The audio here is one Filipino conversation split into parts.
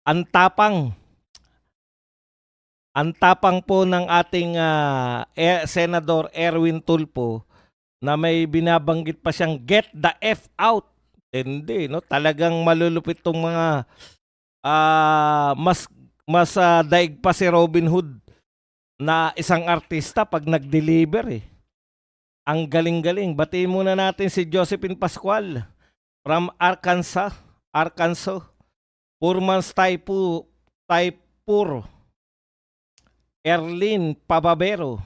Ang tapang, ang tapang po ng ating Senador Erwin Tulfo na may binabanggit pa siyang get the F out. Hindi, no? Talagang malulupit tong mga mas daig pa si Robin Hood na isang artista pag nag-deliver eh. Ang galing-galing. Batiin muna natin si Josephine Pascual from Arkansas. Arkansas. Purmans Taipur. Erlin Pababero.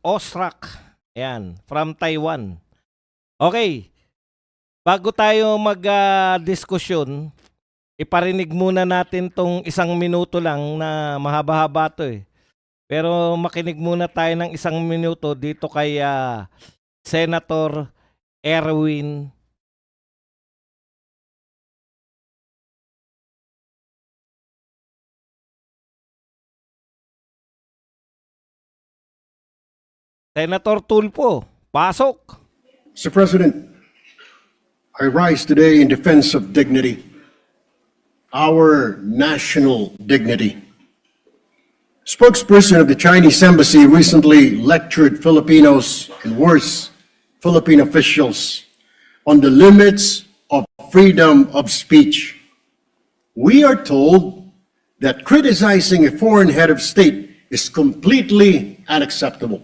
Osrak. Ayan, from Taiwan. Okay, bago tayo mag-diskusyon, iparinig muna natin tong 1 minuto lang na mahaba-haba to eh. Pero makinig muna tayo ng 1 minuto dito kay Senator Erwin. Senator Tulfo, pasok. Mr. President, I rise today in defense of dignity, our national dignity. Spokesperson of the Chinese embassy recently lectured Filipinos and worse, Philippine officials on the limits of freedom of speech. We are told that criticizing a foreign head of state is completely unacceptable.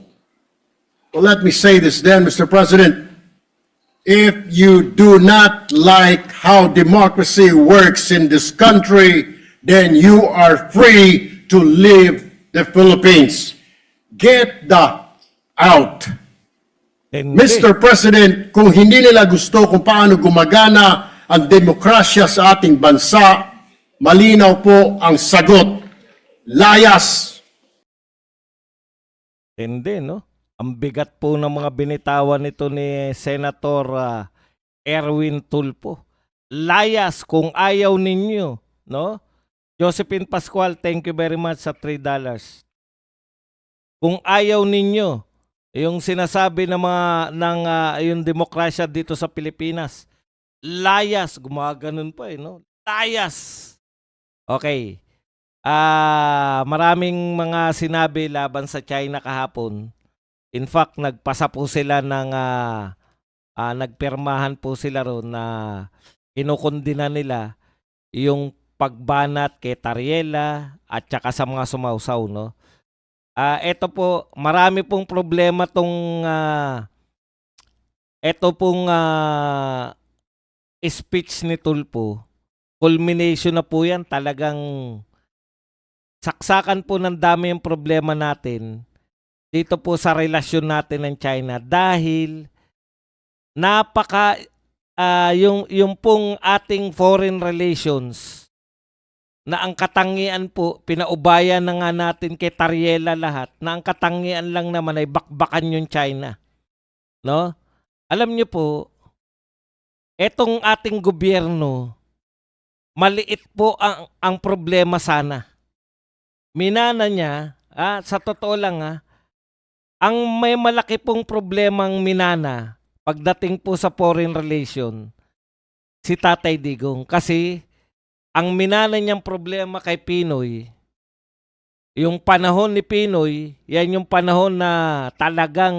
Well, let me say this then, Mr. President. If you do not like how democracy works in this country, then you are free to leave the Philippines. Get the out. Mr. President, kung hindi nila gusto kung paano gumagana ang demokrasya sa ating bansa, malinaw po ang sagot. Layas. Hindi, no? Ang bigat po ng mga binitawan nito ni Senator Erwin Tulfo. Layas kung ayaw ninyo, no? Josephine Pascual, thank you very much sa $3. Kung ayaw ninyo yung sinasabi ng yung demokrasya dito sa Pilipinas, layas, gumaganon pa eh, no? Layas. Okay. Maraming mga sinabi laban sa China kahapon. In fact, nagpasa po sila ng nagpirmahan po sila ron na kinukundina nila yung pagbanat kay Tariela at saka sa mga sumausaw, no? Ito po, marami pong problema tong ito pong speech ni Tulfo. Culmination na po yan, talagang saksakan po ng dami yung problema natin dito po sa relasyon natin ng China dahil yung pong ating foreign relations na ang katangian po, pinaubayan na nga natin kay Tariela lahat, na ang katangian lang naman ay bakbakan yung China. No? Alam niyo po, etong ating gobyerno, maliit po ang problema sana. Minana niya, sa totoo lang ang may malaki pong problemang minana pagdating po sa foreign relation, si Tatay Digong. Kasi ang minana niyang problema kay Pinoy, yung panahon ni Pinoy, yan yung panahon na talagang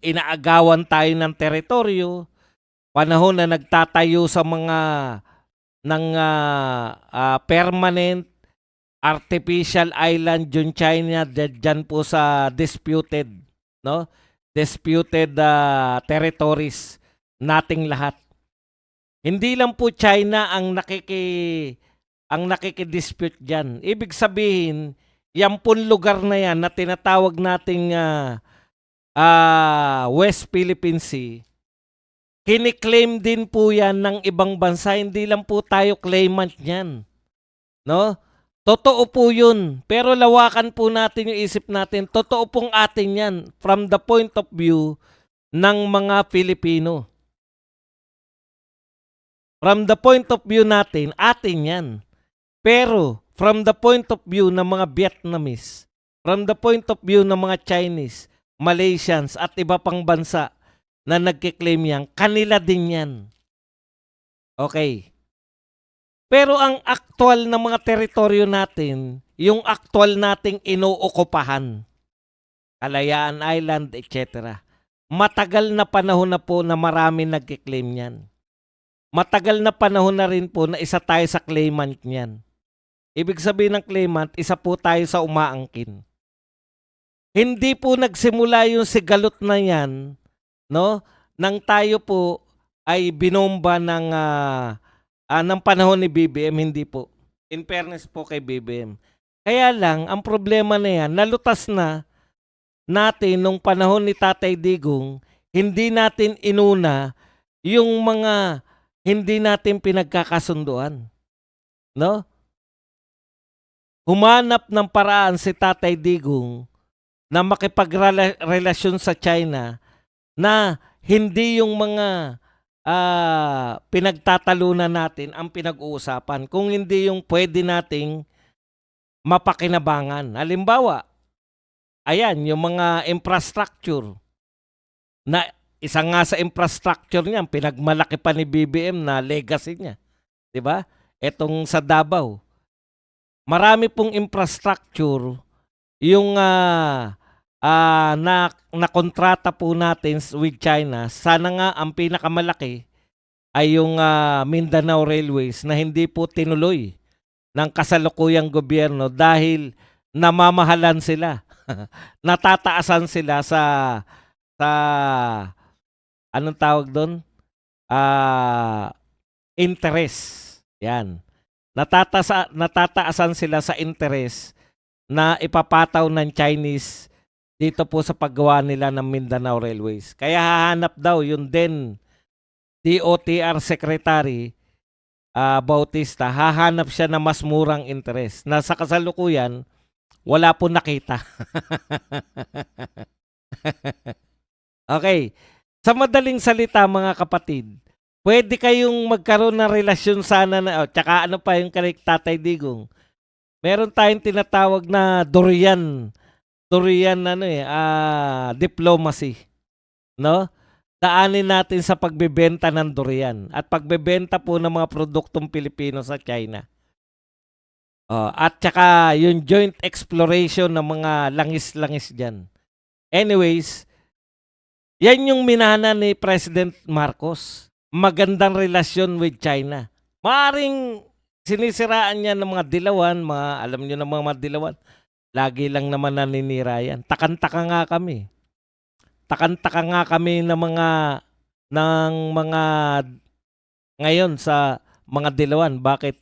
inaagawan tayo ng teritoryo, panahon na nagtatayo sa mga permanent artificial island yung China dyan po sa disputed, no? Disputed territories nating lahat. Hindi lang po China ang nakiki-dispute diyan. Ibig sabihin, yan pong lugar na yan na tinatawag nating West Philippine Sea, kiniklaim din po yan ng ibang bansa. Hindi lang po tayo claimant niyan. No? Totoo po yun. Pero lawakan po natin yung isip natin. Totoo pong atin yan from the point of view ng mga Pilipino. From the point of view natin, atin yan. Pero from the point of view ng mga Vietnamese, from the point of view ng mga Chinese, Malaysians at iba pang bansa na nagkiklaim yan, kanila din yan. Okay. Pero ang aktual na mga teritoryo natin, yung aktual nating inuokupahan, Kalayaan Island, etc. Matagal na panahon na po na marami nagkiklaim niyan. Matagal na panahon na rin po na isa tayo sa claimant niyan. Ibig sabihin ng claimant, isa po tayo sa umaangkin. Hindi po nagsimula yung sigalot na yan, no? Nang tayo po ay binomba ng panahon ni BBM, hindi po. In fairness po kay BBM. Kaya lang, ang problema na yan, nalutas na natin nung panahon ni Tatay Digong, hindi natin inuna yung mga hindi natin pinagkakasunduan. No? Humanap ng paraan si Tatay Digong na makipagrelasyon sa China na hindi yung mga pinagtatalunan natin ang pinag-uusapan. Kung hindi yung pwede nating mapakinabangan. Halimbawa, ayan, yung mga infrastructure na isa nga sa infrastructure niyan, pinagmalaki pa ni BBM na legacy niya. 'Di ba? Etong sa Davao. Marami pong infrastructure yung na kontrata po natin with China. Sana nga ang pinakamalaki ay yung Mindanao Railways na hindi po tinuloy ng kasalukuyang gobyerno dahil namamahalan sila. Natataasan sila sa anong tawag doon? Interest. Yan. Natataasan sila sa interest na ipapataw ng Chinese dito po sa paggawa nila ng Mindanao Railways. Kaya hahanap daw yun din DOTR Secretary Bautista, hahanap siya na mas murang interest. Na sa kasalukuyan, wala po nakita. Okay. Sa madaling salita mga kapatid, pwede kayong magkaroon ng relasyon sana na, tsaka ano pa yung kay Tatay Digong. Meron tayong tinatawag na durian diplomacy, no? Daanin natin sa pagbebenta ng durian at pagbebenta po ng mga produktong Pilipino sa China. At saka yung joint exploration ng mga langis-langis dyan. Anyways, yan yung minana ni President Marcos. Magandang relasyon with China. Maaring sinisiraan niya ng mga dilawan, alam niyo ng mga dilawan. Lagi lang naman naninira yan. Takantaka nga kami. Takantaka nga kami ng mga ngayon sa mga dilawan. Bakit?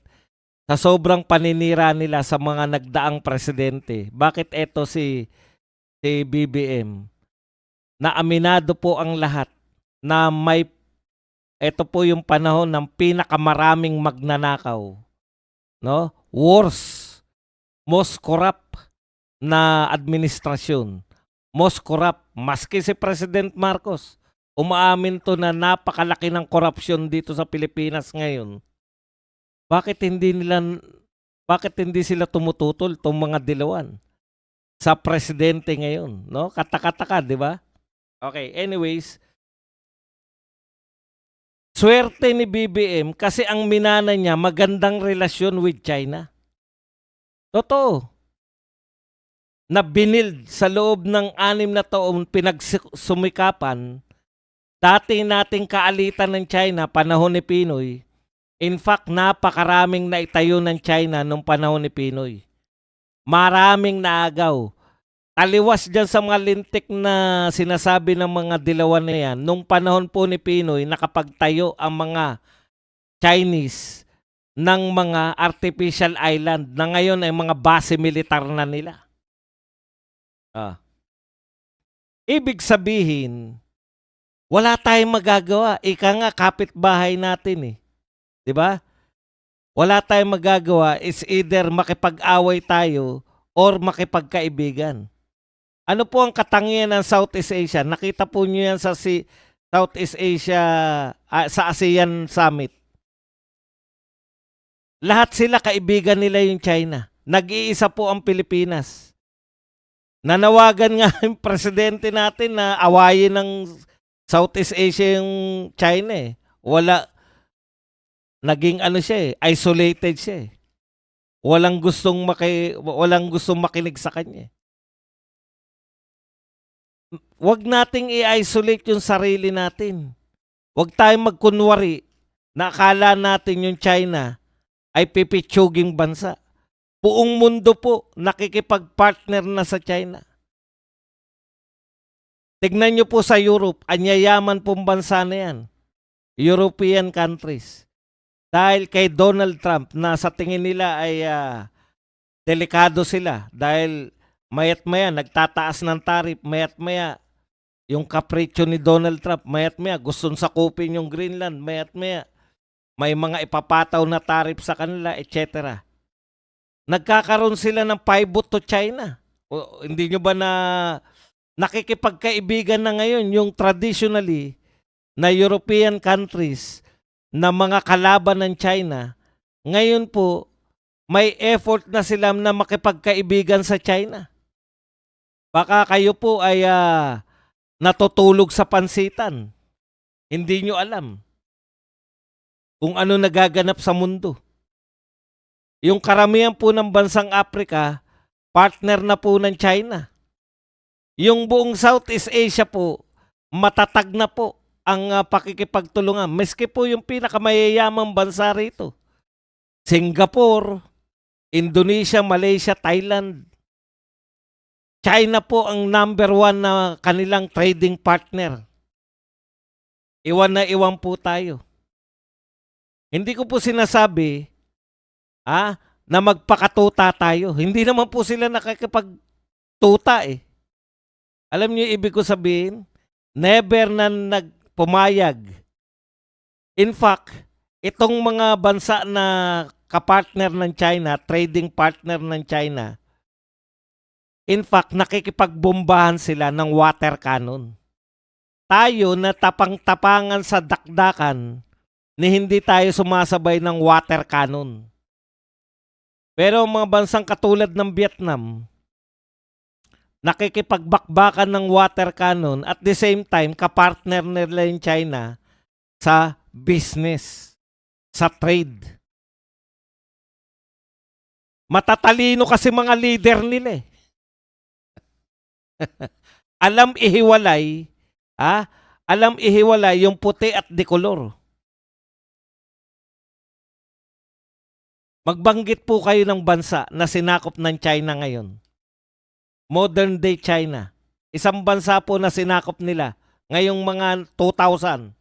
Sa sobrang paninira nila sa mga nagdaang presidente. Bakit eto si BBM? Na aminado po ang lahat na ito po yung panahon ng pinakamaraming magnanakaw. No? Worst, most corrupt na administrasyon. Most corrupt. Maski si President Marcos, umaamin to na napakalaki ng korupsyon dito sa Pilipinas ngayon. Bakit hindi sila tumututol tong mga dilawan sa presidente ngayon, no? Kataka-taka, 'di ba? Okay, anyways, swerte ni BBM kasi ang minana niya magandang relasyon with China. Totoo. Na binild sa loob ng 6 na taon pinagsumikapan, dati nating kaalitan ng China panahon ni Pinoy. In fact, napakaraming naitayo ng China nung panahon ni Pinoy. Maraming naagaw. Taliwas dyan sa mga lintik na sinasabi ng mga dilawan na yan. Nung panahon po ni Pinoy, nakapagtayo ang mga Chinese ng mga artificial island na ngayon ay mga base militar na nila. Ibig sabihin, wala tayong magagawa. Ika nga, kapitbahay natin eh. 'Di ba? Wala tayong magagawa. It's either makipag-away tayo or makipagkaibigan. Ano po ang katangian ng Southeast Asia? Nakita po niyo yan sa Southeast Asia, sa ASEAN Summit. Lahat sila kaibigan nila yung China. Nag-iisa po ang Pilipinas. Nanawagan nga yung presidente natin na awayin ng Southeast Asia yung China eh. naging ano siya isolated siya walang gustong makinig sa kanya. Huwag nating i-isolate yung sarili natin. Huwag tayong magkunwari na akala natin yung China ay pipitsuging bansa. Buong mundo po nakikipag-partner na sa China. Tignan nyo po sa Europe, anyayaman pong bansa na yan. European countries. Dahil kay Donald Trump na sa tingin nila ay delikado sila. Dahil mayat maya nagtataas ng tarif, mayat maya yung kapritsyo ni Donald Trump, mayat maya gustong sakupin yung Greenland, mayat maya may mga ipapataw na tarif sa kanila, etc. Nagkakaroon sila ng pivot to China. Hindi nyo ba na nakikipagkaibigan na ngayon yung traditionally na European countries na mga kalaban ng China, ngayon po may effort na sila na makipagkaibigan sa China. Baka kayo po ay natutulog sa pansitan. Hindi nyo alam kung ano nagaganap sa mundo. Yung karamihan po ng bansang Africa, partner na po ng China. Yung buong Southeast Asia po, matatag na po ang pakikipagtulungan. Maski po yung pinakamayayamang bansa rito. Singapore, Indonesia, Malaysia, Thailand. China po ang number 1 na kanilang trading partner. Iwan na iwan po tayo. Hindi ko po sinasabi na magpakatuta tayo. Hindi naman po sila nakikipagtuta Alam niyo ibig ko sabihin? Never na nagpumayag. In fact, itong mga bansa na kapartner ng China, trading partner ng China, in fact, nakikipagbombahan sila ng water cannon. Tayo na tapang-tapangan sa dakdakan ni hindi tayo sumasabay ng water cannon. Pero ang mga bansang katulad ng Vietnam, nakikipagbakbakan ng water cannon at the same time, kapartner nila yung China sa business, sa trade. Matatalino kasi mga leader nila Alam ihiwalay, alam ihiwalay yung puti at dekolor. Magbanggit po kayo ng bansa na sinakop ng China ngayon. Modern day China. Isang bansa po na sinakop nila ngayong mga 2000.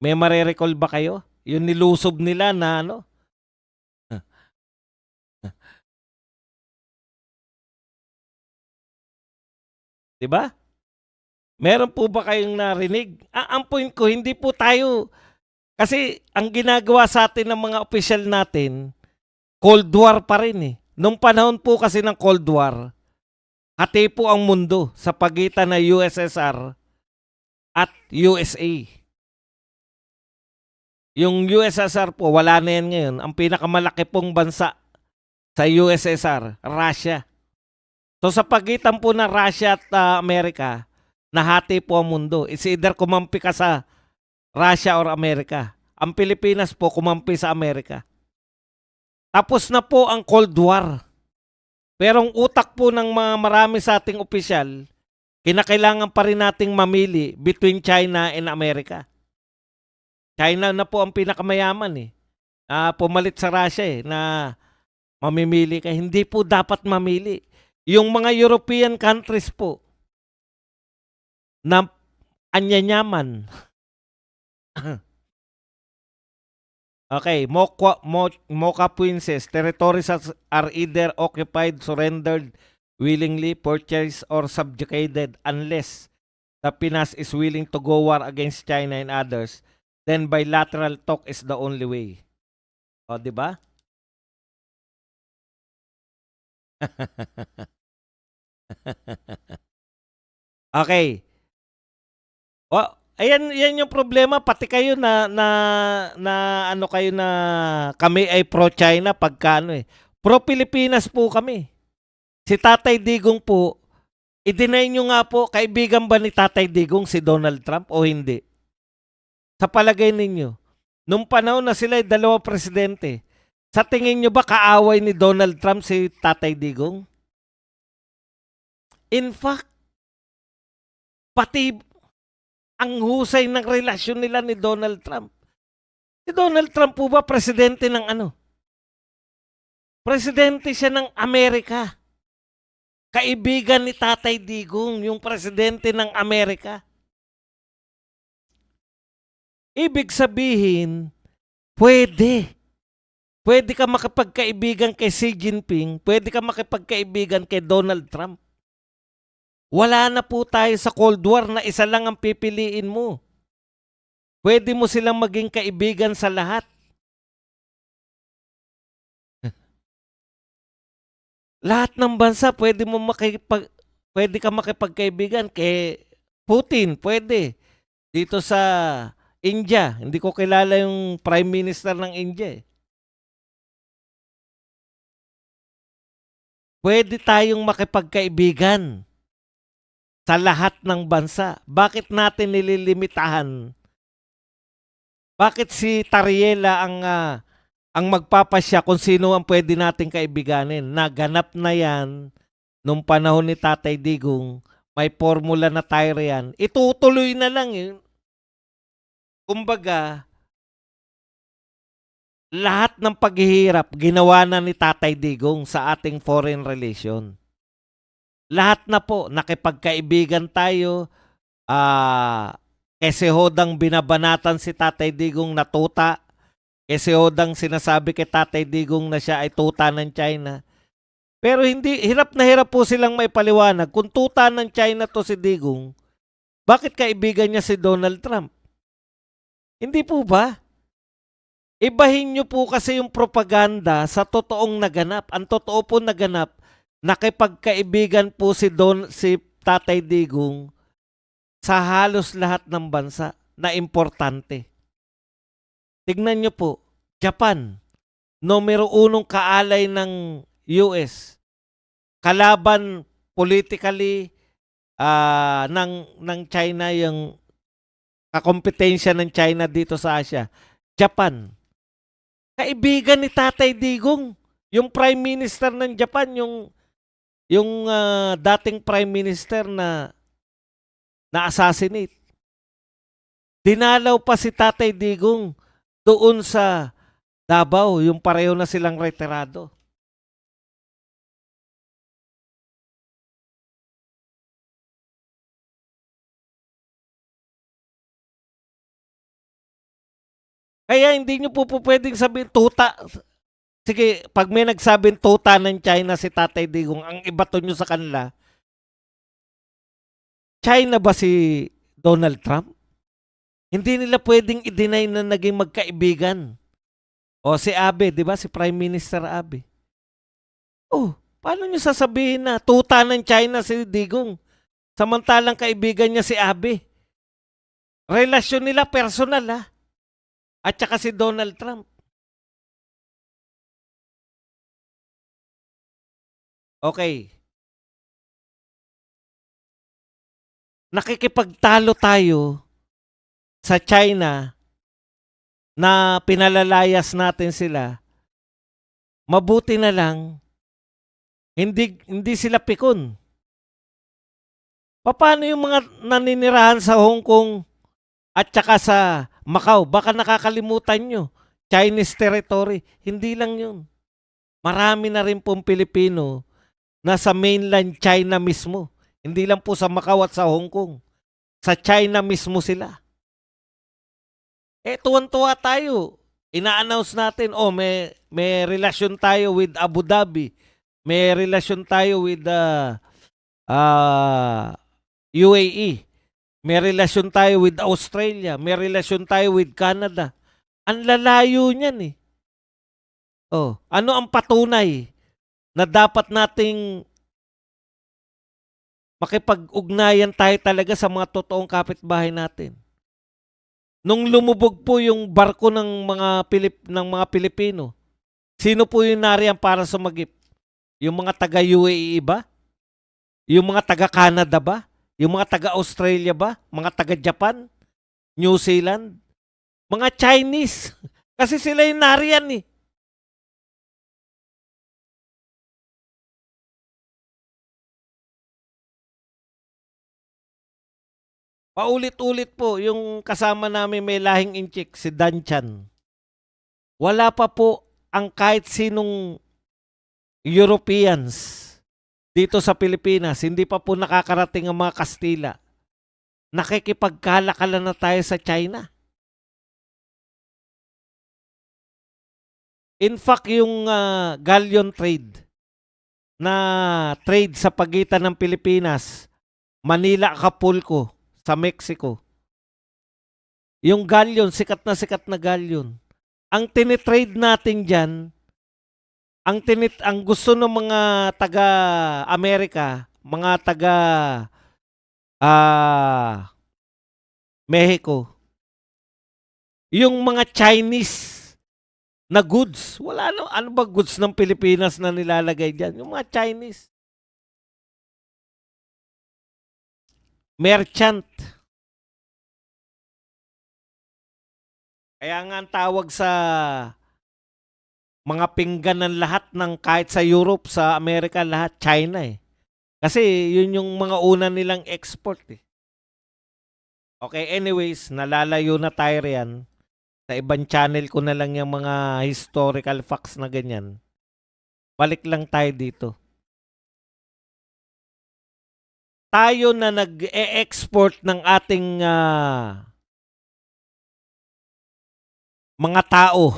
May marirecall ba kayo? Yung nilusob nila na ano? Diba? Meron po ba kayong narinig? Ang point ko, hindi po tayo, kasi ang ginagawa sa atin ng mga opisyal natin, Cold War pa rin Nung panahon po kasi ng Cold War, hati po ang mundo sa pagitan ng USSR at USA. Yung USSR po, wala na yan ngayon. Ang pinakamalaki pong bansa sa USSR, Russia. So sa pagitan po ng Russia at Amerika, nahati po ang mundo. It's either kumampi ka sa Russia or Amerika. Ang Pilipinas po kumampi sa Amerika. Tapos na po ang Cold War. Pero ang utak po ng mga marami sa ating opisyal, kinakailangan pa rin nating mamili between China and Amerika. China na po ang pinakamayaman pumalit sa Russia na mamimili ka. Hindi po dapat mamili. Yung mga European countries po na anyanyaman. Okay, Mocha Princess, territories are either occupied, surrendered, willingly purchased, or subjugated unless the Pinas is willing to go war against China and others, then bilateral talk is the only way. O, di ba? Okay. Ayan, yan yung problema, pati kayo na ano kayo na kami ay pro-China pagka pro-Pilipinas po kami. Si Tatay Digong po, i-deny nyo nga po, kaibigan ba ni Tatay Digong si Donald Trump o hindi? Sa palagay ninyo, Nung panahon na sila ay dalawa presidente, sa tingin nyo ba kaaway ni Donald Trump si Tatay Digong? In fact, pati ang husay ng relasyon nila ni Donald Trump. Si Donald Trump po ba presidente ng ano? Presidente siya ng Amerika. Kaibigan ni Tatay Digong, yung presidente ng Amerika. Ibig sabihin, pwede. Pwede ka makipagkaibigan kay Xi Jinping, pwede ka makipagkaibigan kay Donald Trump. Wala na po tayo sa Cold War na isa lang ang pipiliin mo. Pwede mo silang maging kaibigan sa lahat. Lahat ng bansa pwede ka makipagkaibigan kay Putin, pwede. Dito sa India, hindi ko kilala yung Prime Minister ng India. Pwede tayong makipagkaibigan sa lahat ng bansa. Bakit natin nililimitahan? Bakit si Tariela ang magpapasya kung sino ang pwede nating kaibiganin? Naganap na yan nung panahon ni Tatay Digong. May formula na tayo yan. Itutuloy na lang yun. Kumbaga, lahat ng paghihirap ginawa na ni Tatay Digong sa ating foreign relation. Lahat na po, nakipagkaibigan tayo. Kasi hodang binabanatan si Tatay Digong na tuta. Kasi hodang sinasabi kay Tatay Digong na siya ay tuta ng China. Pero hirap na hirap po silang may paliwanag. Kung tuta ng China to si Digong, bakit kaibigan niya si Donald Trump? Hindi po ba? Ibahin niyo po kasi yung propaganda sa totoong naganap. Ang totoo po naganap, nakipagkaibigan po si Tatay Digong sa halos lahat ng bansa na importante. Tignan niyo po, Japan, numero 1 kaalay ng US. Kalaban politically ng China, yung kakompetensya ng China dito sa Asia. Japan. Kaibigan ni Tatay Digong, yung Prime Minister ng Japan, yung dating Prime Minister na assassinate. Dinalaw pa si Tatay Digong doon sa Davao, yung pareho na silang retirado. Kaya hindi nyo po pwedeng sabihin tuta. Sige, pag may nagsabing tuta ng China si Tatay Digong, ang ibato nyo sa kanila, China ba si Donald Trump? Hindi nila pwedeng i-deny na naging magkaibigan. O si Abe, di ba? Si Prime Minister Abe. Oh, paano nyo sasabihin na tuta ng China si Digong? Samantalang kaibigan niya si Abe. Relasyon nila personal ha. At saka si Donald Trump. Okay. Nakikipagtalo tayo sa China na pinalalayas natin sila. Mabuti na lang hindi sila pikon. Paano yung mga naninirahan sa Hong Kong at saka sa Macau? Baka nakakalimutan nyo. Chinese territory. Hindi lang yun. Marami na rin pong Pilipino na sa mainland China mismo. Hindi lang po sa Macau at sa Hong Kong. Sa China mismo sila. Tuwan-tuwa tayo. Ina-announce natin, may relasyon tayo with Abu Dhabi. May relasyon tayo with UAE. May relasyon tayo with Australia. May relasyon tayo with Canada. Ang lalayo niyan eh. Ano ang patunay na dapat nating makipag-ugnayan tayo talaga sa mga totoong kapitbahay natin? Nung lumubog po yung barko ng mga Pilipino, sino po yung nariyan para sumagip? Yung mga taga-UAE ba? Yung mga taga-Canada ba? Yung mga taga-Australia ba? Mga taga-Japan? New Zealand? Mga Chinese. Kasi sila yung nariyan eh. Paulit-ulit po, yung kasama namin may lahing inchik, si Danchan. Wala pa po ang kahit sinong Europeans dito sa Pilipinas. Hindi pa po nakakarating ang mga Kastila. Nakikipagkalakalan na tayo sa China. In fact, yung galleon trade na trade sa pagitan ng Pilipinas, Manila, Acapulco, sa Mexico. Yung galleon, sikat na galleon. Ang tinitrade natin dyan, ang gusto ng mga taga-Amerika, mga taga Mexico, yung mga Chinese na goods. Wala ano ba goods ng Pilipinas na nilalagay dyan? Yung mga Chinese. Merchant. Kaya nga ang tawag sa mga pinggan ng lahat ng kahit sa Europe, sa Amerika, lahat China eh. Kasi yun yung mga una nilang export eh. Okay, anyways, nalalayo na tayo riyan. Sa ibang channel ko na lang yung mga historical facts na ganyan. Balik lang tayo dito. Tayo na nag-e-export ng ating mga tao.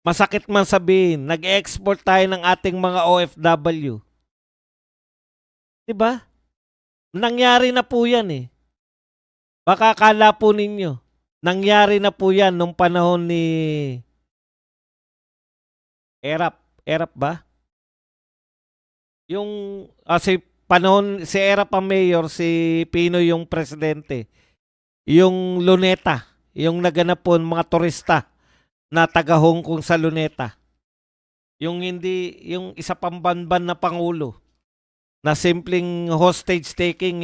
Masakit man sabihin, nag-export tayo ng ating mga OFW. 'Di ba? Nangyari na po 'yan eh. Baka akala po ninyo, nangyari na po 'yan nung panahon ni Erap. Erap ba? Yung si panahon si Erap ang mayor, si Pinoy yung presidente. Yung Luneta, yung naganap po mga turista na taga Hong Kong sa Luneta. Yung hindi, yung isa pang banban na pangulo na simpleng hostage taking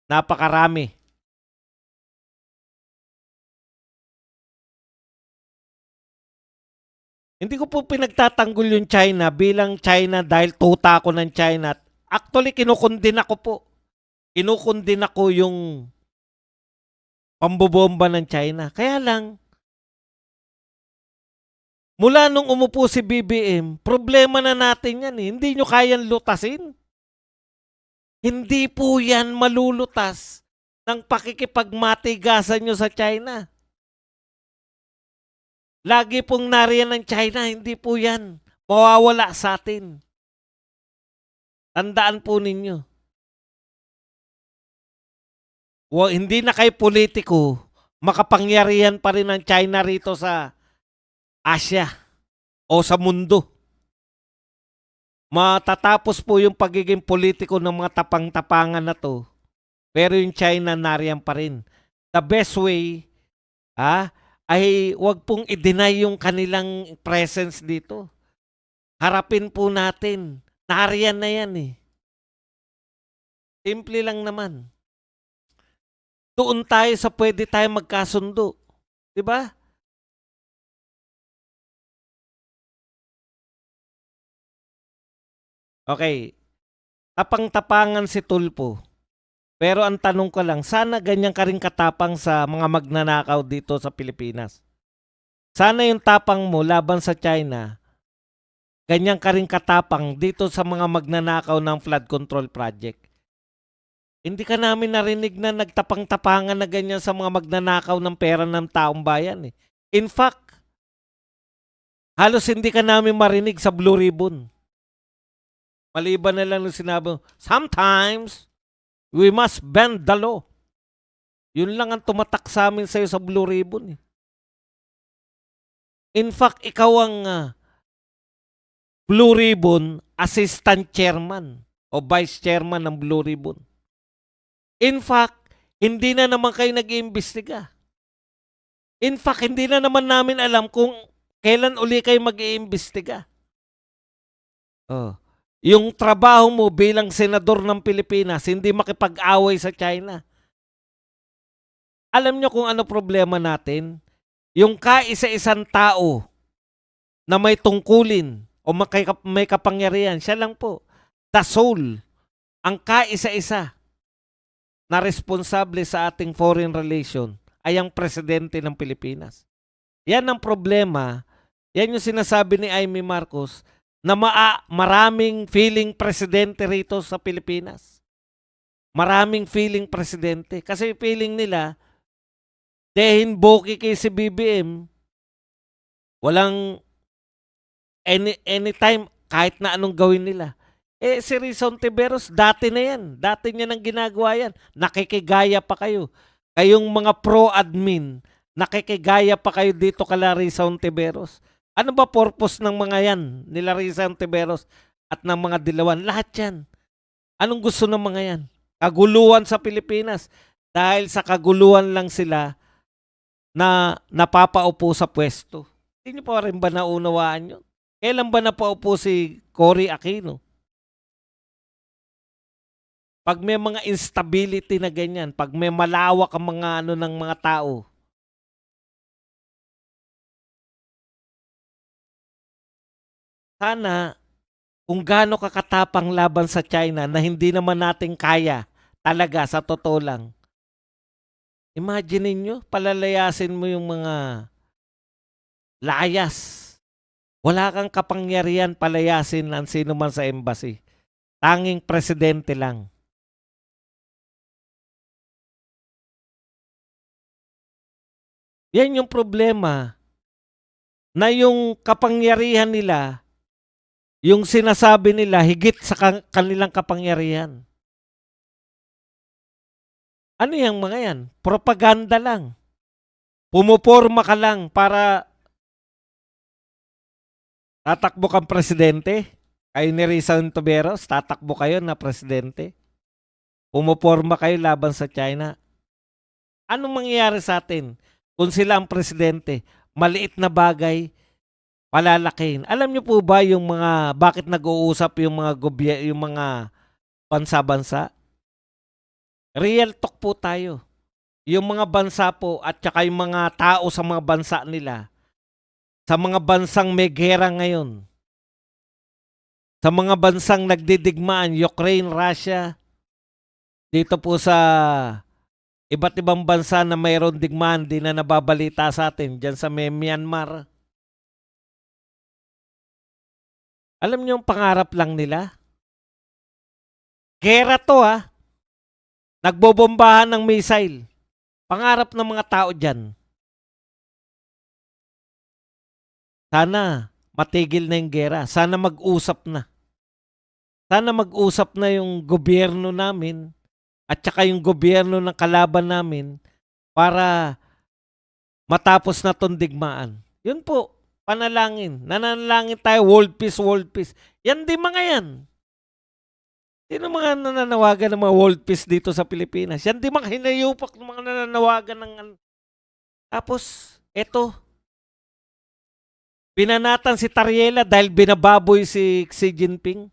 napakarami. Hindi ko po pinagtatanggol yung China bilang China dahil tuta ako ng China. Actually, kinukundin ako po. Kinukundin ako yung pambobomba ng China. Kaya lang, mula nung umupo si BBM, problema na natin yan eh. Hindi nyo kayang lutasin. Hindi po yan malulutas ng pakikipagmatigasan nyo sa China. Lagi pong nariyan ng China, hindi po yan mawawala sa atin. Tandaan po ninyo. Hindi na kayo politiko, makapangyarihan pa rin ng China rito sa Asia o sa mundo. Matatapos po yung pagiging politiko ng mga tapang-tapangan na to, pero yung China nariyan pa rin. The best way ay wag pong i-deny yung kanilang presence dito. Harapin po natin. Nariyan na yan eh. Simple lang naman. Doon tayo sa pwede tayo magkasundo. Diba? Okay. Tapang-tapangan si Tulpo. Pero ang tanong ko lang, sana ganyan ka rin katapang sa mga magnanakaw dito sa Pilipinas. Sana yung tapang mo laban sa China, ganyan ka rin katapang dito sa mga magnanakaw ng flood control project. Hindi ka namin narinig na nagtapang-tapangan na ganyan sa mga magnanakaw ng pera ng taong bayan eh. In fact, halos hindi ka namin marinig sa Blue Ribbon. Maliban na lang nung sinabi, sometimes, we must bend the law. Yun lang ang tumatak sa amin sa'yo sa Blue Ribbon. In fact, ikaw ang Blue Ribbon Assistant Chairman o Vice Chairman ng Blue Ribbon. In fact, hindi na naman kayo nag-iimbestiga. In fact, hindi na naman namin alam kung kailan uli kayo mag-iimbestiga. Yung trabaho mo bilang senador ng Pilipinas, hindi makipag-away sa China. Alam nyo kung ano problema natin? Yung kaisa-isang tao na may tungkulin o may kapangyarihan, siya lang po. The soul, ang kaisa-isa na responsable sa ating foreign relation ay ang presidente ng Pilipinas. Yan ang problema. Yan yung sinasabi ni Amy Marcos na maraming feeling presidente rito sa Pilipinas. Maraming feeling presidente. Kasi feeling nila, dehin boki kay si BBM, walang anytime, kahit na anong gawin nila. Si Rizon Tiberos, dati na yan. Dati niya nang ginagawa yan. Nakikigaya pa kayo. Kayong mga pro-admin, nakikigaya pa kayo dito kala Rizon Tiberos. Ano ba purpose ng mga yan? Nila Rizon Tiberos at ng mga dilawan. Lahat yan. Anong gusto ng mga yan? Kaguluhan sa Pilipinas. Dahil sa kaguluhan lang sila na napapaupo sa pwesto. Hindi niyo pa rin ba naunawaan yun? Kailan ba napaupo si Cory Aquino? Pag may mga instability na ganyan, pag may malawak ang mga ano ng mga tao, sana kung gaano kakatapang laban sa China na hindi naman natin kaya talaga sa totoo lang. Imagine niyo, palalayasin mo yung mga layas. Wala kang kapangyarihan palayasin ang sino man sa embassy. Tanging presidente lang. Yan yung problema. Na yung kapangyarihan nila, yung sinasabi nila, higit sa kanilang kapangyarihan. Ano yung mga yan? Propaganda lang. Pumuporma ka lang para tatakbo kang presidente. Kayo ni Rizon Tiberos, tatakbo kayo na presidente. Pumuporma kayo laban sa China. Anong mangyayari sa atin kung sila ang presidente? Maliit na bagay, palalakihin. Alam niyo po ba yung mga, bakit nag-uusap yung mga yung mga bansa-bansa? Real talk po tayo. Yung mga bansa po at saka yung mga tao sa mga bansa nila, sa mga bansang may gera ngayon, sa mga bansang nagdidigmaan, Ukraine, Russia, dito po sa iba't ibang bansa na mayroon digmaan, di na nababalita sa atin, dyan sa Myanmar. Alam niyo yung pangarap lang nila? Gera to ha. Nagbobombahan ng missile. Pangarap ng mga tao dyan. Sana matigil na yung gera. Sana mag-usap na. Sana mag-usap na yung gobyerno namin at saka yung gobyerno ng kalaban namin para matapos na tong digmaan. Yun po, panalangin. Nananalangin tayo, world peace, world peace. Yan di mga yan. Sino mga nananawagan ng mga world peace dito sa Pilipinas? Yan di mga hinayupak ng mga nananawagan ng... Tapos, eto, binanatan si Tariela dahil binababoy si Xi Jinping.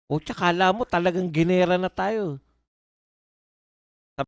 O tsaka kala mo talagang ginera na tayo.